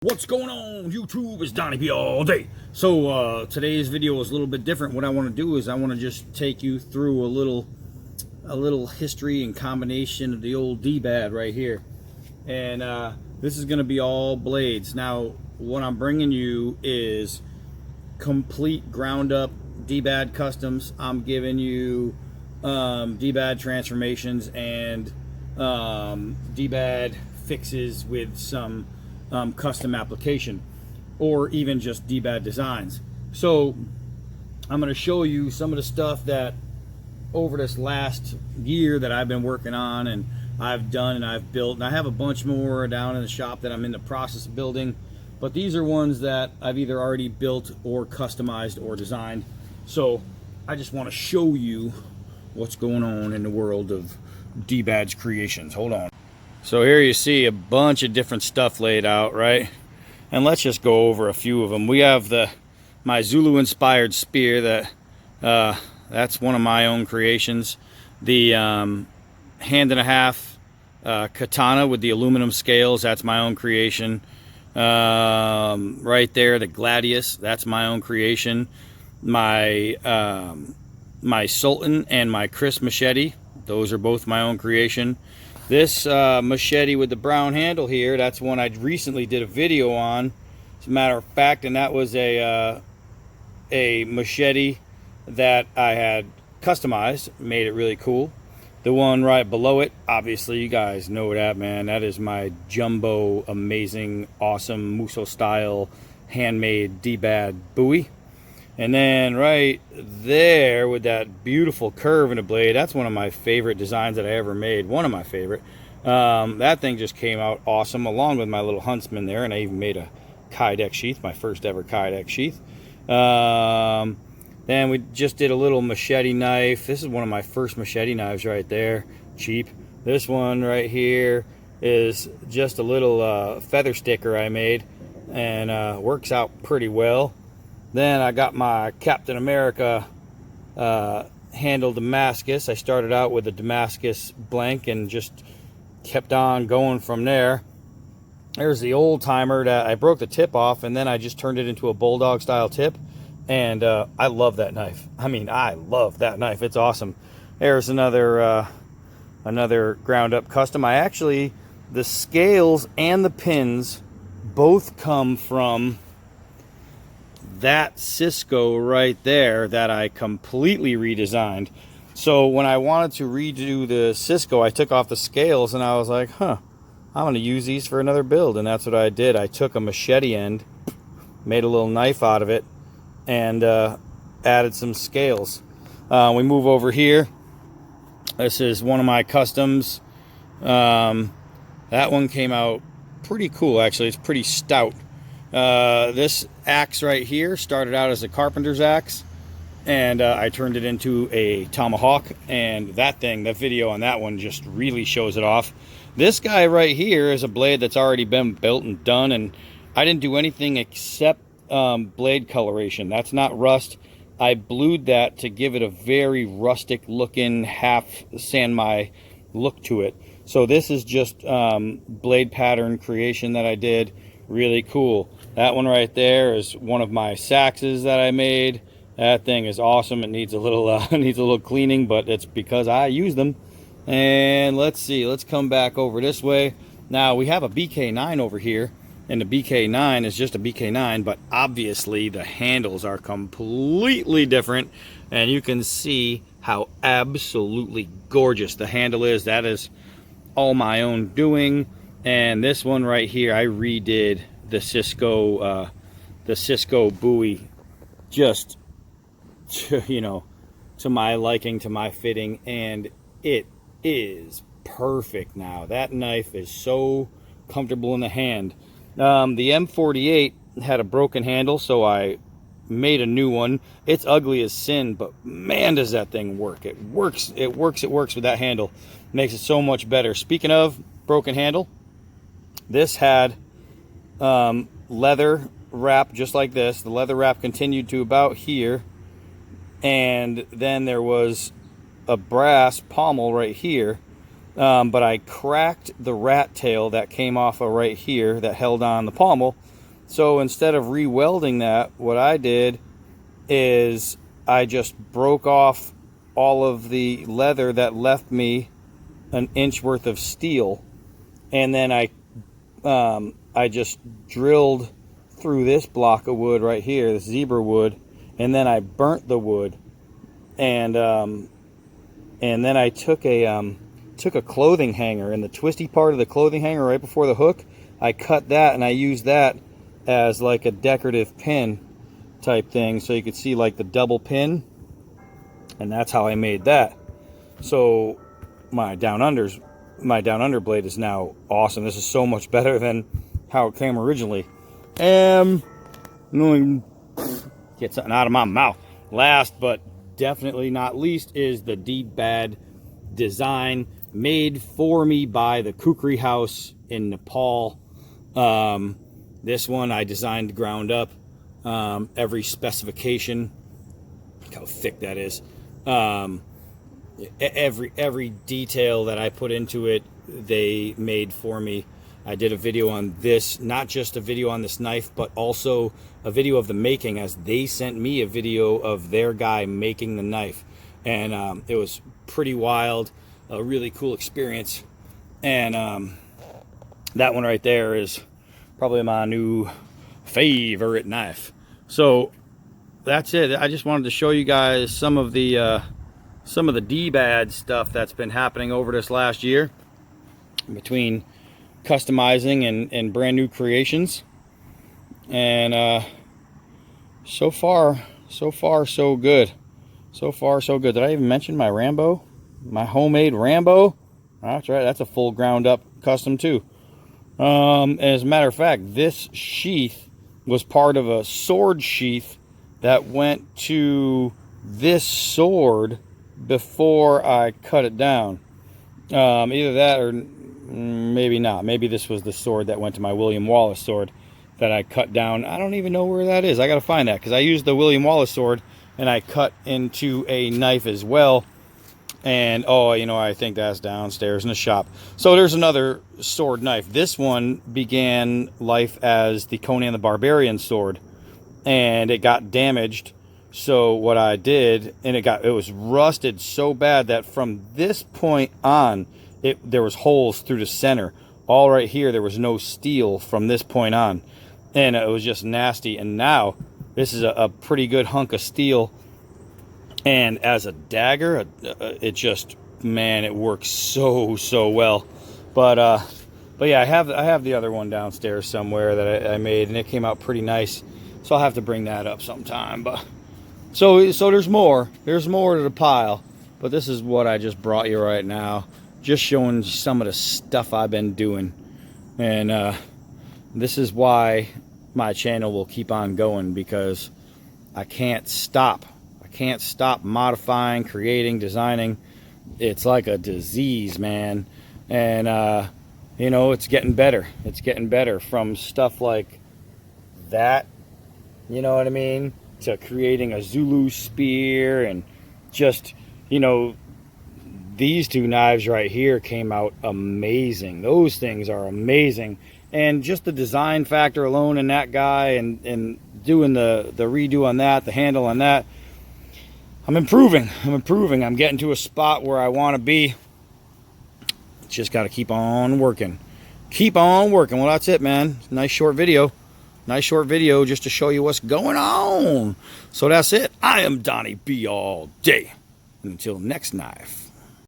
What's going on YouTube? It's Donnie B all day. So today's video is a little bit different. What I want to do is I want to just take you through a little history and combination of the old dbad right here. And this is going to be all blades. Now what I'm bringing you is complete ground up dbad customs. I'm giving you dbad transformations and dbad fixes with some custom application, or even just dbad designs. So I'm going to show you some of the stuff that over this last year that I've been working on and I've done and I've built, and I have a bunch more down in the shop that I'm in the process of building, but these are ones that I've either already built or customized or designed. So I just want to show you what's going on in the world of dbad's creations. Hold on. So here you see a bunch of different stuff laid out, right? And let's just go over a few of them. We have my Zulu inspired spear that's one of my own creations. The hand and a half katana with the aluminum scales, that's my own creation. Right there, the gladius, that's my own creation. My Sultan and my Chris machete, those are both my own creation. This machete with the brown handle here, that's one I recently did a video on, as a matter of fact, and that was a machete that I had customized, made it really cool. The one right below it, obviously you guys know that, man. That is my jumbo, amazing, awesome Muso style handmade dbad buoy. And then right there with that beautiful curve in the blade, that's one of my favorite designs that I ever made. One of my favorite. That thing just came out awesome, along with my little huntsman there. And I even made a Kydex sheath, my first ever Kydex sheath. Then we just did a little machete knife. This is one of my first machete knives right there. Cheap. This one right here is just a little feather sticker I made, and works out pretty well. Then I got my Captain America handle Damascus. I started out with a Damascus blank and just kept on going from there. There's the old timer that I broke the tip off, and then I just turned it into a bulldog style tip. And I love that knife. I mean, I love that knife. It's awesome. There's another ground up custom. The scales and the pins both come from that Cisco right there that I completely redesigned. So when I wanted to redo the Cisco, I took off the scales and I was like, I'm going to use these for another build. And that's what I did. I took a machete end, made a little knife out of it, and added some scales. We move over here. This is one of my customs. That one came out pretty cool, actually. It's pretty stout. This axe right here started out as a carpenter's axe, and I turned it into a tomahawk, and that video on that one just really shows it off. This guy right here is a blade that's already been built and done, and I didn't do anything except blade coloration. That's not rust. I blued that to give it a very rustic looking half sanmai look to it. So this is just blade pattern creation that I did. Really cool. That one right there is one of my saxes that I made. That thing is awesome. It needs a little cleaning, but it's because I use them. And let's see, let's come back over this way. Now we have a BK9 over here, and the BK9 is just a BK9, but obviously the handles are completely different, and you can see how absolutely gorgeous the handle is. That is all my own doing. And this one right here, I redid the Cisco buoy, just to my liking, to my fitting, and it is perfect now. That knife is so comfortable in the hand. The M48 had a broken handle, so I made a new one. It's ugly as sin, but man, does that thing work. It works with that handle. Makes it so much better. Speaking of broken handle, this had leather wrap just like this. The leather wrap continued to about here, and then there was a brass pommel right here, but I cracked the rat tail that came off of right here that held on the pommel, So instead of re-welding that, what I did is I just broke off all of the leather that left me an inch worth of steel, and then I just drilled through this block of wood right here, this zebra wood, and then I burnt the wood, and then I took a clothing hanger, and the twisty part of the clothing hanger right before the hook, I cut that, and I used that as like a decorative pin type thing, so you could see like the double pin, and that's how I made that. So my down under blade is now awesome. This is so much better than how it came originally. Get something out of my mouth. Last but definitely not least is the dbad design, made for me by the Kukri House in Nepal. This one I designed ground up, every specification. Look how thick that is. Every detail that I put into it, they made for me. I did a video on this, not just a video on this knife, but also a video of the making, as they sent me a video of their guy making the knife. And it was pretty wild, a really cool experience. And that one right there is probably my new favorite knife. So that's it. I just wanted to show you guys some of the dbad stuff that's been happening over this last year, between customizing and brand new creations. And so far so good. So far so good. Did I even mention my Rambo? My homemade Rambo? That's right, that's a full ground up custom too. As a matter of fact, this sheath was part of a sword sheath that went to this sword before I cut it down. Either that or maybe not. Maybe this was the sword that went to my William Wallace sword that I cut down. I don't even know where that is. I gotta find that, because I used the William Wallace sword and I cut into a knife as well. And oh, you know, I think that's downstairs in the shop. So there's another sword knife. This one began life as the Conan the Barbarian sword, and it got damaged. So what I did, and it was rusted so bad that from this point on, there was holes through the center. All right here, there was no steel from this point on, and it was just nasty. And now this is a pretty good hunk of steel. And as a dagger, it just, man, it works so well. But yeah, I have the other one downstairs somewhere that I made, and it came out pretty nice. So I'll have to bring that up sometime. But so there's more to the pile. But this is what I just brought you right now, just showing some of the stuff I've been doing. And this is why my channel will keep on going, because I can't stop. Can't stop modifying, creating, designing. It's like a disease, man. And you know, it's getting better. It's getting better, from stuff like that, you know what I mean, to creating a Zulu spear. And just, you know, these two knives right here came out amazing. Those things are amazing. And just the design factor alone in that guy, and doing the redo on that, the handle on that, I'm improving. I'm getting to a spot where I want to be. Just got to keep on working. Well, that's it, man. Nice short video just to show you what's going on. So that's it. I am Donnie B all day. Until next knife.